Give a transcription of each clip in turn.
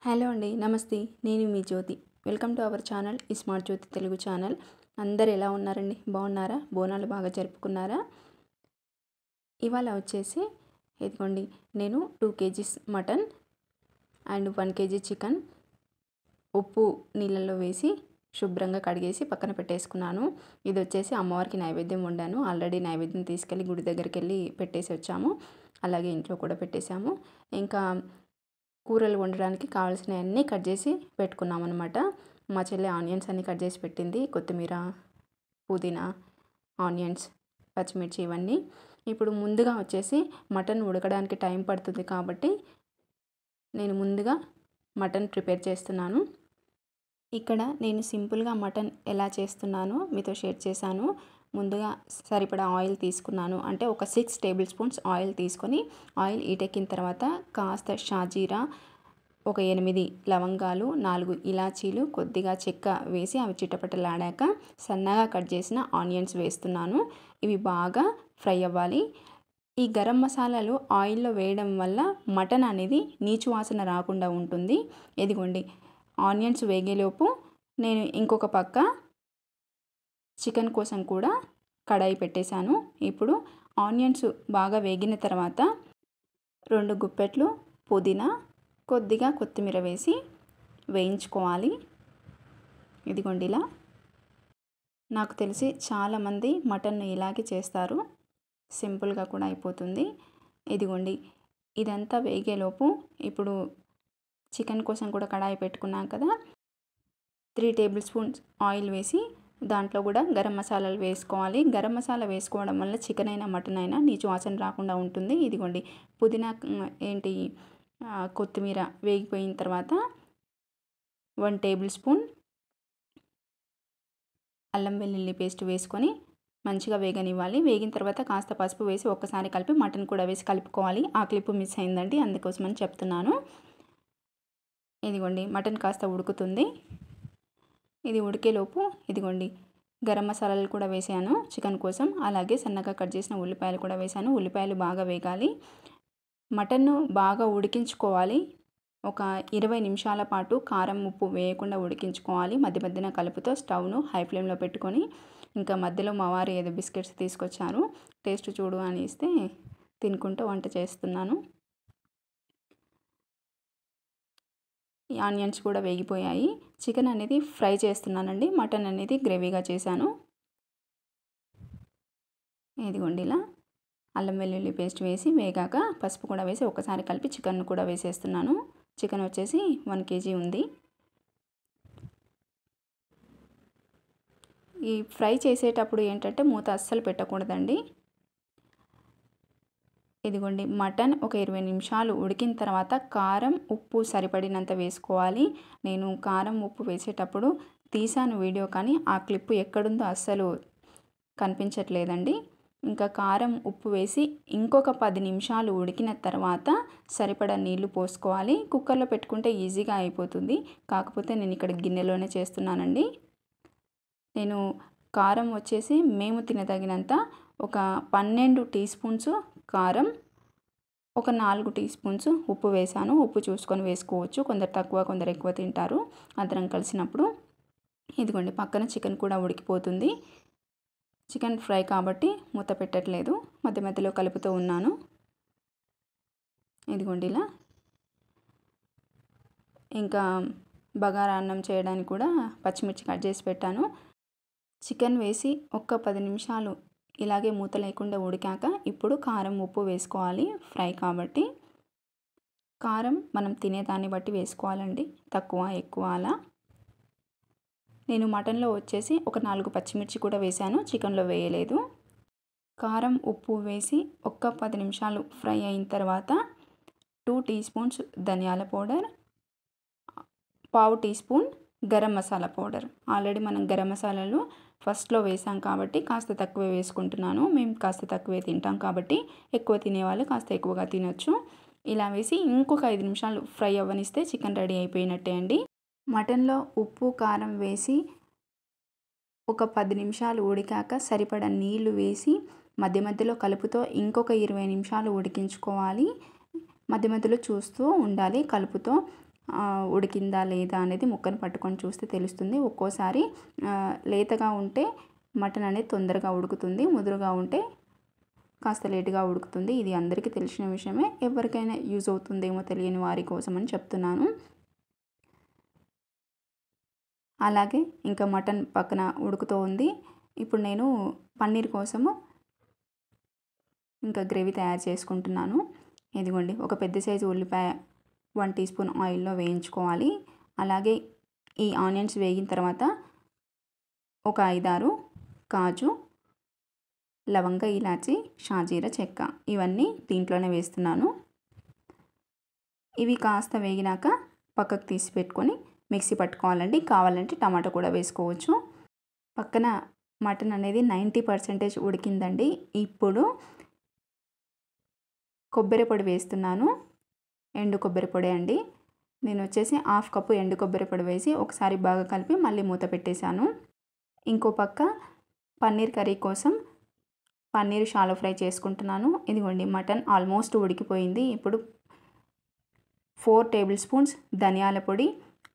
Hello అండి, నమస్తే. నేను మీ Jyothi. Welcome to our channel smart Jyothi Telugu channel. అందరు ఎలా ఉన్నారండి? బాగున్నారా? బోనాలు బాగా జరుపుకున్నారా? ఇవాళ వచ్చేసి ఇదిగోండి, నేను 2 kgs mutton and 1 KG chicken ఉప్పు నీళ్ళల్లో వేసి శుభ్రంగా కడిగేసి పక్కన పెట్టేసుకున్నాను. ఇది వచ్చేసి అమ్మవారికి నైవేద్యం వండాను. ఆల్రెడీ నైవేద్యం తీసుకెళ్ళి గుడి దగ్గరికి వెళ్ళి పెట్టేసి వచ్చాము. అలాగే ఇంట్లో కూడా పెట్టేశాము. ఇంకా కూరలు వండడానికి కావాల్సినవన్నీ కట్ చేసి పెట్టుకున్నాం అనమాట. మా చెల్లి ఆనియన్స్ అన్నీ కట్ చేసి పెట్టింది. కొత్తిమీర, పుదీనా, ఆనియన్స్, పచ్చిమిర్చి ఇవన్నీ. ఇప్పుడు ముందుగా వచ్చేసి మటన్ ఉడకడానికి టైం పడుతుంది కాబట్టి నేను ముందుగా మటన్ ప్రిపేర్ చేస్తున్నాను. ఇక్కడ నేను సింపుల్గా మటన్ ఎలా చేస్తున్నానో మీతో షేర్ చేశాను. ముందుగా సరిపడా ఆయిల్ తీసుకున్నాను. అంటే ఒక 6 టేబుల్ స్పూన్స్ ఆయిల్ తీసుకొని ఆయిల్ హీటెక్కిన తర్వాత కాస్త షాజీరా, ఒక 8 లవంగాలు, 4 ఇలాచీలు, కొద్దిగా చెక్క వేసి అవి చిటపటలాడాక సన్నగా కట్ చేసిన ఆనియన్స్ వేస్తున్నాను. ఇవి బాగా ఫ్రై అవ్వాలి. ఈ గరం మసాలాలు ఆయిల్లో వేయడం వల్ల మటన్ అనేది నీచు వాసన రాకుండా ఉంటుంది. ఇదిగోండి, ఆనియన్స్ వేగేలోపు నేను ఇంకొక పక్క చికెన్ కోసం కూడా కడాయి పెట్టేశాను. ఇప్పుడు ఆనియన్స్ బాగా వేగిన తర్వాత 2 గుప్పెట్లు పుదీనా, కొద్దిగా కొత్తిమీర వేసి వేయించుకోవాలి. ఇదిగోండి ఇలా. నాకు తెలిసి చాలామంది మటన్ను ఇలాగే చేస్తారు. సింపుల్గా కూడా అయిపోతుంది. ఇదిగోండి, ఇదంతా వేగేలోపు ఇప్పుడు చికెన్ కోసం కూడా కడాయి పెట్టుకున్నాం కదా, 3 టేబుల్ స్పూన్స్ ఆయిల్ వేసి దాంట్లో కూడా గరం మసాలాలు వేసుకోవాలి. గరం మసాలా వేసుకోవడం వల్ల చికెన్ అయినా మటన్ అయినా నీచు వాసన రాకుండా ఉంటుంది. ఇదిగోండి, పుదీనా కొత్తిమీర వేగిపోయిన తర్వాత 1 టేబుల్ స్పూన్ అల్లం వెల్లుల్లి పేస్ట్ వేసుకొని మంచిగా వేగనివ్వాలి. వేగిన తర్వాత కాస్త పసుపు వేసి ఒక్కసారి కలిపి మటన్ కూడా వేసి కలుపుకోవాలి. ఆ క్లిప్ మిస్ అయిందండి, అందుకోసమని చెప్తున్నాను. ఇదిగోండి, మటన్ కాస్త ఉడుకుతుంది. ఇది ఉడికేలోపు ఇదిగోండి గరం మసాలాలు కూడా వేసాను చికెన్ కోసం. అలాగే సన్నగా కట్ చేసిన ఉల్లిపాయలు కూడా వేసాను. ఉల్లిపాయలు బాగా వేగాలి. మటన్ను బాగా ఉడికించుకోవాలి. ఒక 20 నిమిషాల పాటు కారం ఉప్పు వేయకుండా ఉడికించుకోవాలి. మధ్య మధ్యన కలుపుతో స్టవ్ను హై ఫ్లేమ్లో పెట్టుకొని, ఇంకా మధ్యలో మా వారు ఏదో బిస్కెట్స్ తీసుకొచ్చారు, టేస్ట్ చూడు అని ఇస్తే తినుకుంటూ వంట చేస్తున్నాను. ఈ ఆనియన్స్ కూడా వేగిపోయాయి. చికెన్ అనేది ఫ్రై చేస్తున్నానండి. మటన్ అనేది గ్రేవీగా చేశాను. ఇదిగోండి ఇలా అల్లం వెల్లుల్లి పేస్ట్ వేసి వేగాక పసుపు కూడా వేసి ఒకసారి కలిపి చికెన్ కూడా వేసేస్తున్నాను. చికెన్ వచ్చేసి 1 కేజీ ఉంది. ఈ ఫ్రై చేసేటప్పుడు ఏంటంటే మూత అస్సలు పెట్టకూడదండి. ఇదిగోండి, మటన్ ఒక 20 నిమిషాలు ఉడికిన తర్వాత కారం ఉప్పు సరిపడినంత వేసుకోవాలి. నేను కారం ఉప్పు వేసేటప్పుడు తీసాను వీడియో, కానీ ఆ క్లిప్ ఎక్కడుందో అస్సలు కనిపించట్లేదండి. ఇంకా కారం ఉప్పు వేసి ఇంకొక 10 నిమిషాలు ఉడికిన తర్వాత సరిపడా నీళ్లు పోసుకోవాలి. కుక్కర్లో పెట్టుకుంటే ఈజీగా అయిపోతుంది, కాకపోతే నేను ఇక్కడ గిన్నెలోనే చేస్తున్నానండి. నేను కారం వచ్చేసి మేము తినదగినంత ఒక 12 టీ స్పూన్స్ కారం, ఒక 4 టీ స్పూన్స్ ఉప్పు వేసాను. ఉప్పు చూసుకొని వేసుకోవచ్చు, కొందరు తక్కువ కొందరు ఎక్కువ తింటారు అందరం కలిసినప్పుడు. ఇదిగోండి, పక్కన చికెన్ కూడా ఉడికిపోతుంది. చికెన్ ఫ్రై కాబట్టి మూత పెట్టట్లేదు, మధ్య మధ్యలో కలుపుతూ ఉన్నాను. ఇదిగోండి ఇలా. ఇంకా బగారా అన్నం చేయడానికి కూడా పచ్చిమిర్చి కట్ చేసి పెట్టాను. చికెన్ వేసి ఒక్క 10 నిమిషాలు ఇలాగే మూత లేకుండా ఉడికాక ఇప్పుడు కారం ఉప్పు వేసుకోవాలి. ఫ్రై కాబట్టి కారం మనం తినేదాన్ని బట్టి వేసుకోవాలండి, తక్కువ ఎక్కువ అలా. నేను మటన్లో వచ్చేసి ఒక 4 పచ్చిమిర్చి కూడా వేశాను, చికెన్లో వేయలేదు. కారం ఉప్పు వేసి ఒక్క 10 నిమిషాలు ఫ్రై అయిన తర్వాత 2 టీ స్పూన్స్ ధనియాల పౌడర్, పావు teaspoon garam masala powder. Already మనం గరం మసాలాలు ఫస్ట్లో వేసాం కాబట్టి కాస్త తక్కువే వేసుకుంటున్నాను. మేము కాస్త తక్కువే తింటాం కాబట్టి ఎక్కువ తినేవాళ్ళు కాస్త ఎక్కువగా తినొచ్చు. ఇలా వేసి ఇంకొక 5 నిమిషాలు ఫ్రై అవ్వనిస్తే చికెన్ రెడీ అయిపోయినట్టే అండి. మటన్లో ఉప్పు కారం వేసి ఒక 10 నిమిషాలు ఉడికాక సరిపడా నీళ్లు వేసి మధ్య మధ్యలో కలుపుతో ఇంకొక 20 నిమిషాలు ఉడికించుకోవాలి. మధ్య మధ్యలో చూస్తూ ఉండాలి కలుపుతో. ఉడికిందా లేదా అనేది ముక్కను పట్టుకొని చూస్తే తెలుస్తుంది. ఒక్కోసారి లేతగా ఉంటే మటన్ అనేది తొందరగా ఉడుకుతుంది, ముదురుగా ఉంటే కాస్త లేటుగా ఉడుకుతుంది. ఇది అందరికీ తెలిసిన విషయమే, ఎవరికైనా యూజ్ అవుతుందేమో తెలియని వారి కోసం అని చెప్తున్నాను. అలాగే ఇంకా మటన్ పక్కన ఉడుకుతూ ఉంది. ఇప్పుడు నేను పన్నీర్ కోసము ఇంకా గ్రేవీ తయారు చేసుకుంటున్నాను. ఇదిగోండి, ఒక పెద్ద సైజు ఉల్లిపాయ 1 టీ స్పూన్ ఆయిల్లో వేయించుకోవాలి. అలాగే ఈ ఆనియన్స్ వేగిన తర్వాత ఒక 5-6 కాజు, లవంగ, ఇలాచి, షాజీరా చెక్క ఇవన్నీ దీంట్లోనే వేస్తున్నాను. ఇవి కాస్త వేగినాక పక్కకు తీసి పెట్టుకొని మిక్సీ పట్టుకోవాలండి. కావాలంటే టమాటా కూడా వేసుకోవచ్చు. పక్కన మటన్ అనేది 90% ఉడికిందండి. ఇప్పుడు కొబ్బరి పొడి వేస్తున్నాను. ఎండు కొబ్బరి పొడి అండి. నేను వచ్చేసి 1/2 కప్పు ఎండు కొబ్బరి పొడి వేసి ఒకసారి బాగా కలిపి మళ్ళీ మూత పెట్టేశాను. ఇంకో పక్క పన్నీర్ కర్రీ కోసం పన్నీర్ షాలో ఫ్రై చేసుకుంటున్నాను. ఇదిగోండి, మటన్ ఆల్మోస్ట్ ఉడికిపోయింది. ఇప్పుడు 4 టేబుల్ స్పూన్స్ ధనియాల పొడి,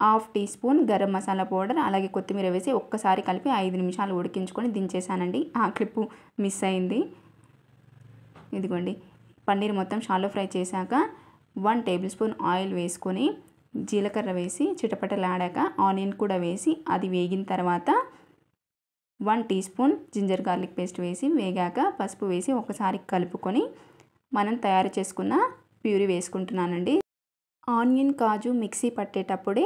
1/2 teaspoon garam masala powder, అలాగే కొత్తిమీర వేసి ఒక్కసారి కలిపి 5 నిమిషాలు ఉడికించుకొని దించేసానండి. ఆ క్లిప్పు మిస్ అయింది. ఇదిగోండి, పన్నీర్ మొత్తం షాలో ఫ్రై చేశాక 1 టేబుల్ స్పూన్ ఆయిల్ వేసుకొని జీలకర్ర వేసి చిటపటలాడాక ఆనియన్ కూడా వేసి అది వేగిన తర్వాత 1 teaspoon ginger garlic paste వేసి వేగాక పసుపు వేసి ఒకసారి కలుపుకొని మనం తయారు చేసుకున్న ప్యూరీ వేసుకుంటున్నానండి. ఆనియన్, కాజు మిక్సీ పట్టేటప్పుడే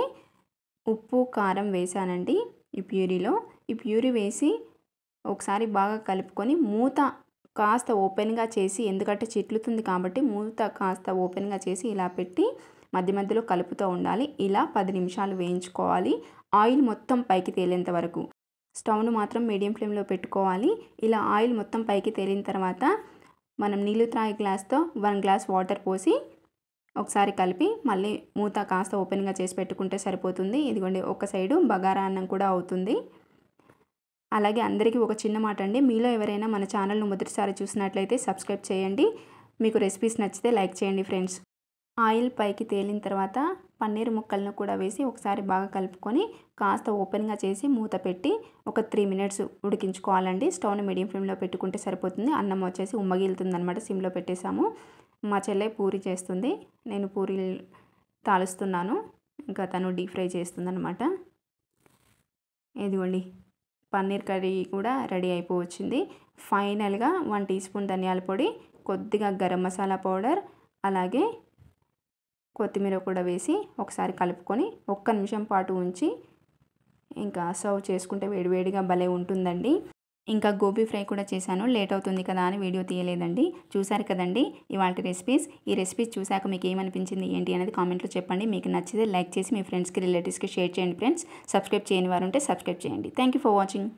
ఉప్పు, కారం వేసానండి ఈ ప్యూరీలో. ఈ ప్యూరీ వేసి ఒకసారి బాగా కలుపుకొని మూత కాస్త ఓపెన్గా చేసి, ఎందుకంటే చిట్లుతుంది కాబట్టి మూత కాస్త ఓపెన్గా చేసి ఇలా పెట్టి మధ్య మధ్యలో కలుపుతూ ఉండాలి. ఇలా 10 నిమిషాలు వేయించుకోవాలి, ఆయిల్ మొత్తం పైకి తేలేంత వరకు. స్టవ్ను మాత్రం మీడియం ఫ్లేమ్లో పెట్టుకోవాలి. ఇలా ఆయిల్ మొత్తం పైకి తేలిన తర్వాత మనం నీళ్ళు త్రాగే గ్లాస్తో 1 గ్లాస్ వాటర్ పోసి ఒకసారి కలిపి మళ్ళీ మూత కాస్త ఓపెన్గా చేసి పెట్టుకుంటే సరిపోతుంది. ఇదిగోండి, ఒక సైడు బగారా అన్నం కూడా అవుతుంది. అలాగే అందరికీ ఒక చిన్న మాట అండి, మీలో ఎవరైనా మన ఛానల్ను మొదటిసారి చూసినట్లయితే సబ్స్క్రైబ్ చేయండి. మీకు రెసిపీస్ నచ్చితే లైక్ చేయండి ఫ్రెండ్స్. ఆయిల్ పైకి తేలిన తర్వాత పన్నీర్ ముక్కలను కూడా వేసి ఒకసారి బాగా కలుపుకొని కాస్త ఓపెన్గా చేసి మూత పెట్టి ఒక 3 మినిట్స్ ఉడికించుకోవాలండి. స్టవ్ని మీడియం ఫ్లేమ్లో పెట్టుకుంటే సరిపోతుంది. అన్నం వచ్చేసి ఉమ్మగిలుతుంది అనమాట. సిమ్లో పెట్టేసాము. మా చెల్లె పూరి చేస్తుంది, నేను పూరీలు తాలుస్తున్నాను, ఇంకా తను డీప్ ఫ్రై చేస్తుంది అనమాట. ఇదిగోండి, పన్నీర్ కర్రీ కూడా రెడీ అయిపోవచ్చింది. ఫైనల్గా 1 టీ స్పూన్ ధనియాల పొడి, కొద్దిగా గరం మసాలా పౌడర్, అలాగే కొత్తిమీర కూడా వేసి ఒకసారి కలుపుకొని 1 నిమిషం పాటు ఉంచి ఇంకా సర్వ్ చేసుకుంటే వేడివేడిగా భలే ఉంటుందండి. ఇంకా గోబీ ఫ్రై కూడా చేశాను, లేట్ అవుతుంది కదా అని వీడియో తీయలేదండి. చూసారు కదండి ఇవాళ రెసిపీస్. ఈ రెసిపీస్ చూశాక మీకు ఏమనిపించింది ఏంటి అనేది కామెంట్లో చెప్పండి. మీకు నచ్చితే లైక్ చేసి మీ ఫ్రెండ్స్కి, రిలేటివ్స్కి షేర్ చేయండి ఫ్రెండ్స్. సబ్స్క్రైబ్ చేయని వారు ఉంటే సబ్స్క్రైబ్ చేయండి. Thank you for watching.